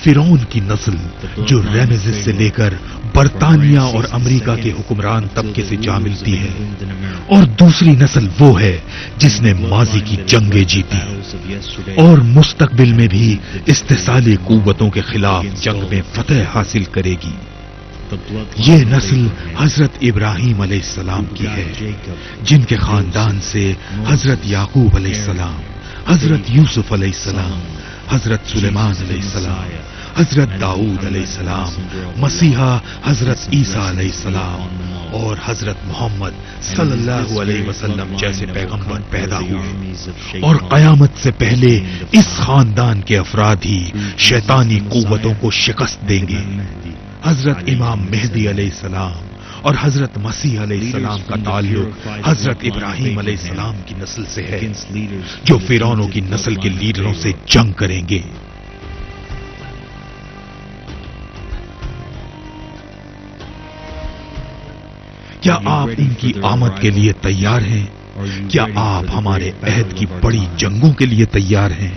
فرعون کی نسل جو ریمزس سے لے کر برطانیہ اور امریکہ کے حکمران طبقے سے جا ملتی ہے، اور دوسری نسل وہ ہے جس نے ماضی کی جنگیں جیتی اور مستقبل میں بھی استحصالی قوتوں کے خلاف جنگ میں فتح حاصل کرے گی۔ یہ نسل حضرت ابراہیم علیہ السلام کی ہے، جن کے خاندان سے حضرت یعقوب علیہ السلام، حضرت یوسف علیہ السلام، حضرت سلیمان علیہ السلام، حضرت داؤد علیہ السلام، مسیحا حضرت عیسیٰ علیہ السلام اور حضرت محمد صلی اللہ علیہ وسلم جیسے پیغمبر پیدا ہوئے، اور قیامت سے پہلے اس خاندان کے افراد ہی شیطانی قوتوں کو شکست دیں گے۔ حضرت امام مہدی علیہ السلام اور حضرت مسیح علیہ السلام کا تعلق حضرت ابراہیم علیہ السلام کی نسل سے ہے، جو فرعونوں کی نسل کے لیڈروں سے جنگ کریں گے۔ کیا آپ ان کی آمد کے لیے تیار ہیں؟ کیا آپ ہمارے عہد کی بڑی جنگوں کے لیے تیار ہیں؟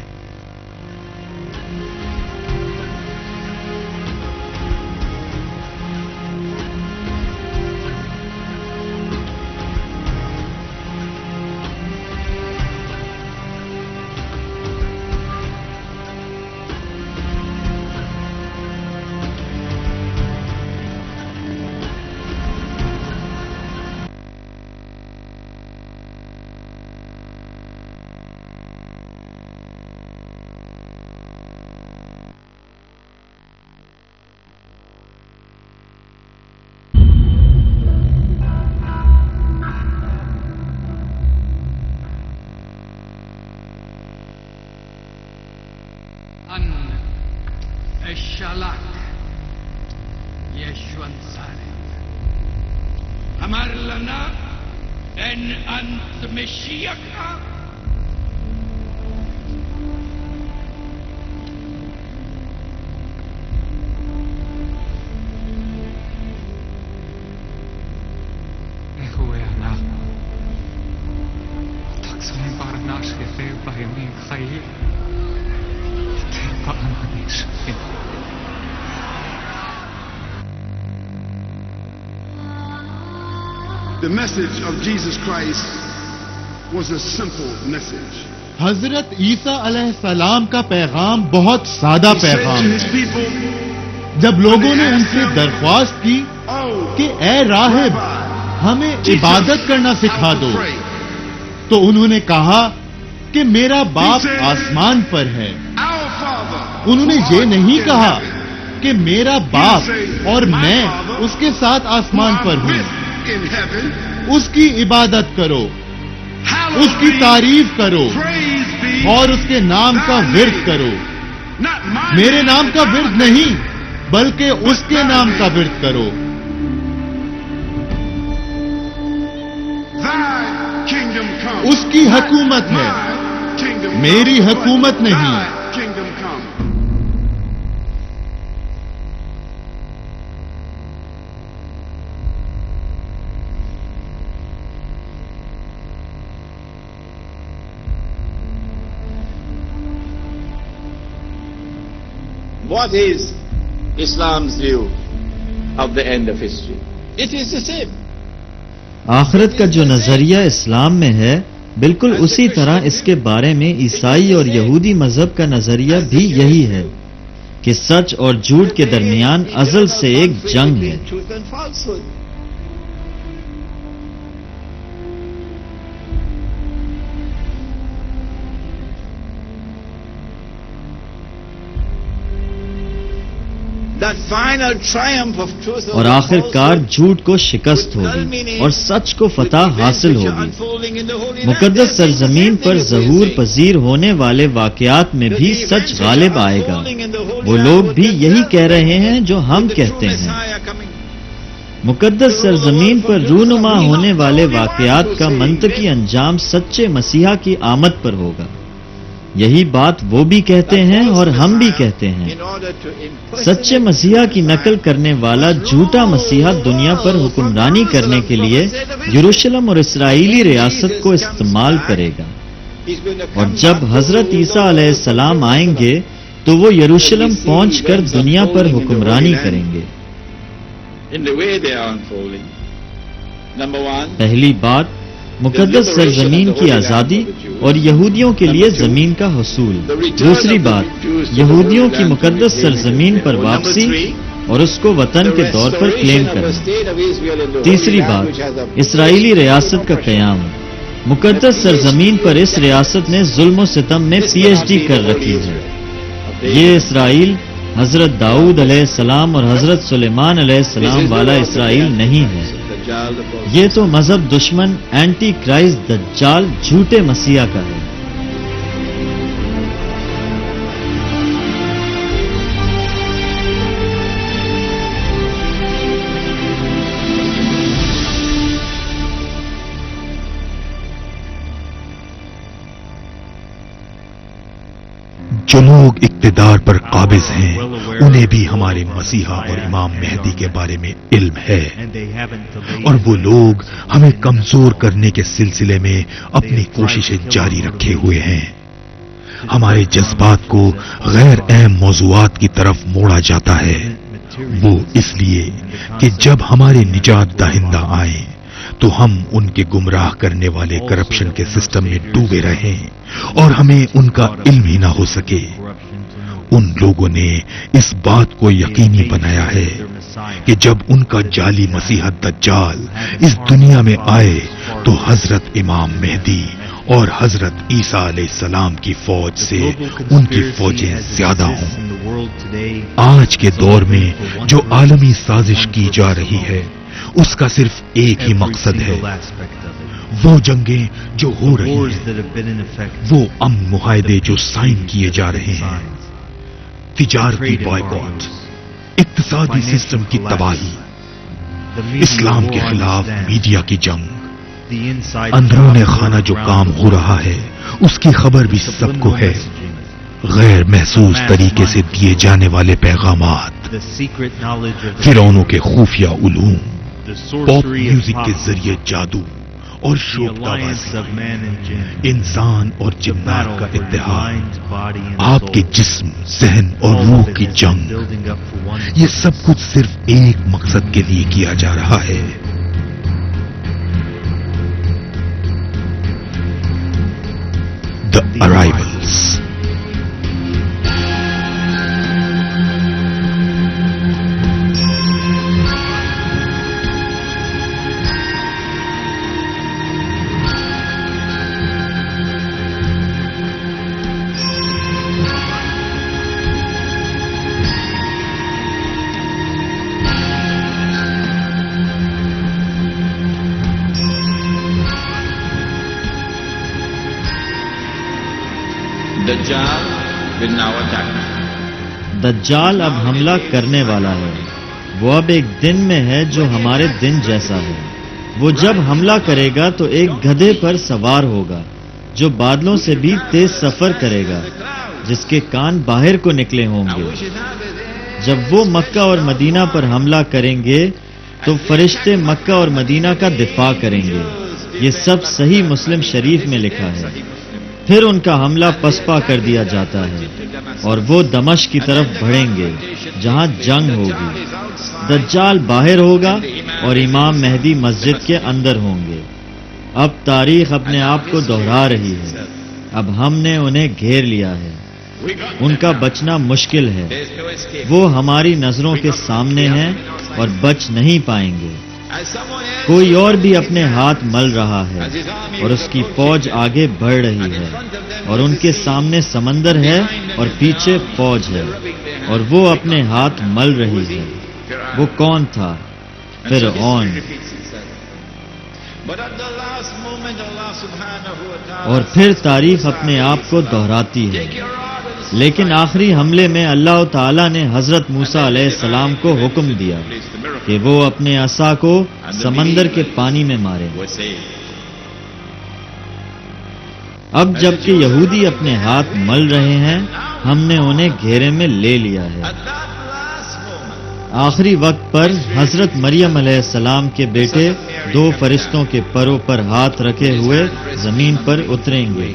الشلاك يشوى الصالح أمر لنا أن أنت مشيك هو أنا تقسم برناش خير بهمين خير تبقى أنا نشفين. The message of Jesus Christ was a simple message. حضرت عیسیٰ علیہ السلام کا پیغام بہت سادہ پیغام ہے۔ جب لوگوں نے ان سے درخواست کی کہ اے راہب ہمیں عبادت کرنا سکھا دو، تو انہوں نے کہا کہ میرا باپ آسمان پر ہے۔ انہوں نے یہ نہیں کہا کہ میرا باپ اور میں اس کے ساتھ آسمان پر ہوں۔ اس کی عبادت کرو، اس کی تعریف کرو اور اس کے نام کا ورد کرو۔ میرے نام کا ورد نہیں بلکہ اس کے نام کا ورد کرو۔ اس کی حکومت ہے، میری حکومت نہیں۔ What is Islam's view of the end of history? It is the same. آخرت کا جو نظریہ اسلام میں ہے بالکل اسی طرح اس کے بارے میں عیسائی اور یہودی مذہب کا نظریہ بھی یہی ہے کہ سچ اور جھوٹ کے درمیان ازل سے ایک جنگ ہے۔ اور آخر کار جھوٹ کو شکست ہوگی اور سچ کو فتح حاصل ہوگی۔ مقدس سرزمین پر ظہور پذیر ہونے والے واقعات میں بھی سچ غالب آئے گا۔ وہ لوگ بھی یہی کہہ رہے ہیں جو ہم کہتے ہیں۔ مقدس سرزمین پر رونما ہونے والے واقعات کا منطقی انجام سچے مسیحا کی آمد پر ہوگا۔ یہی بات وہ بھی کہتے ہیں اور ہم بھی کہتے ہیں۔ سچے مسیحا کی نقل کرنے والا جھوٹا مسیحا دنیا پر حکمرانی کرنے کے لیے یروشلم اور اسرائیلی ریاست کو استعمال کرے گا، اور جب حضرت عیسیٰ علیہ السلام آئیں گے تو وہ یروشلم پہنچ کر دنیا پر حکمرانی کریں گے۔ پہلی بات مقدس سرزمین کی آزادی اور یہودیوں کے لیے زمین کا حصول۔ دوسری بات یہودیوں کی مقدس سرزمین پر واپسی اور اس کو وطن کے طور پر کلیم کرنا۔ تیسری بات اسرائیلی ریاست کا قیام۔ مقدس سرزمین پر اس ریاست نے ظلم و ستم میں پی ایچ ڈی کر رکھی ہے۔ یہ اسرائیل حضرت داؤد علیہ السلام اور حضرت سلیمان علیہ السلام والا اسرائیل نہیں ہے۔ یہ تو مذہب دشمن اینٹی کرائسٹ دجال جھوٹے مسیح کا ہے۔ جو لوگ اقتدار پر قابض ہیں انہیں بھی ہمارے مسیحا اور امام مہدی کے بارے میں علم ہے، اور وہ لوگ ہمیں کمزور کرنے کے سلسلے میں اپنی کوششیں جاری رکھے ہوئے ہیں۔ ہمارے جذبات کو غیر اہم موضوعات کی طرف موڑا جاتا ہے، وہ اس لیے کہ جب ہمارے نجات دہندہ آئیں تو ہم ان کے گمراہ کرنے والے کرپشن کے سسٹم میں ڈوبے رہیں اور ہمیں ان کا علم ہی نہ ہو سکے۔ ان لوگوں نے اس بات کو یقینی بنایا ہے کہ جب ان کا جعلی مسیح دجال اس دنیا میں آئے تو حضرت امام مہدی اور حضرت عیسیٰ علیہ السلام کی فوج سے ان کی فوجیں زیادہ ہوں۔ آج کے دور میں جو عالمی سازش کی جا رہی ہے اس کا صرف ایک ہی مقصد ہے، وہ جنگیں جو ہو رہی ہیں، وہ امن معاہدے جو سائن کیے جا رہے ہیں، تجارتی بائیکاٹ، اقتصادی سسٹم کی تباہی، اسلام کے خلاف میڈیا کی جنگ، اندرون خانہ جو کام ہو رہا ہے اس کی خبر بھی سب کو ہے، غیر محسوس طریقے سے دیے جانے والے پیغامات، فرعونوں کے خفیہ علوم، پاپ میوزک کے ذریعے جادو اور شوکتا بازی، انسان اور جنات کا اتحاد، آپ کے جسم، ذہن اور روح کی جنگ، یہ سب کچھ صرف ایک مقصد کے لیے کیا جا رہا ہے۔ The Arrivals۔ دجال اب حملہ کرنے والا ہے، وہ اب ایک دن میں ہے جو ہمارے دن جیسا ہے۔ وہ جب حملہ کرے گا تو ایک گدھے پر سوار ہوگا جو بادلوں سے بھی تیز سفر کرے گا، جس کے کان باہر کو نکلے ہوں گے۔ جب وہ مکہ اور مدینہ پر حملہ کریں گے تو فرشتے مکہ اور مدینہ کا دفاع کریں گے۔ یہ سب صحیح مسلم شریف میں لکھا ہے۔ پھر ان کا حملہ پسپا کر دیا جاتا ہے اور وہ دمشق کی طرف بڑھیں گے جہاں جنگ ہوگی۔ دجال باہر ہوگا اور امام مہدی مسجد کے اندر ہوں گے۔ اب تاریخ اپنے آپ کو دہرا رہی ہے، اب ہم نے انہیں گھیر لیا ہے، ان کا بچنا مشکل ہے، وہ ہماری نظروں کے سامنے ہیں اور بچ نہیں پائیں گے۔ کوئی اور بھی اپنے ہاتھ مل رہا ہے اور اس کی فوج آگے بڑھ رہی ہے، اور ان کے سامنے سمندر ہے اور پیچھے فوج ہے، اور وہ اپنے ہاتھ مل رہی ہے۔ وہ کون تھا؟ فرعون۔ اور پھر تاریخ اپنے آپ کو دہراتی ہے، لیکن آخری حملے میں اللہ تعالیٰ نے حضرت موسیٰ علیہ السلام کو حکم دیا کہ وہ اپنے عصا کو سمندر کے پانی میں مارے۔ اب جبکہ یہودی اپنے ہاتھ مل رہے ہیں، ہم نے انہیں گھیرے میں لے لیا ہے۔ آخری وقت پر حضرت مریم علیہ السلام کے بیٹے 2 فرشتوں کے پروں پر ہاتھ رکھے ہوئے زمین پر اتریں گے۔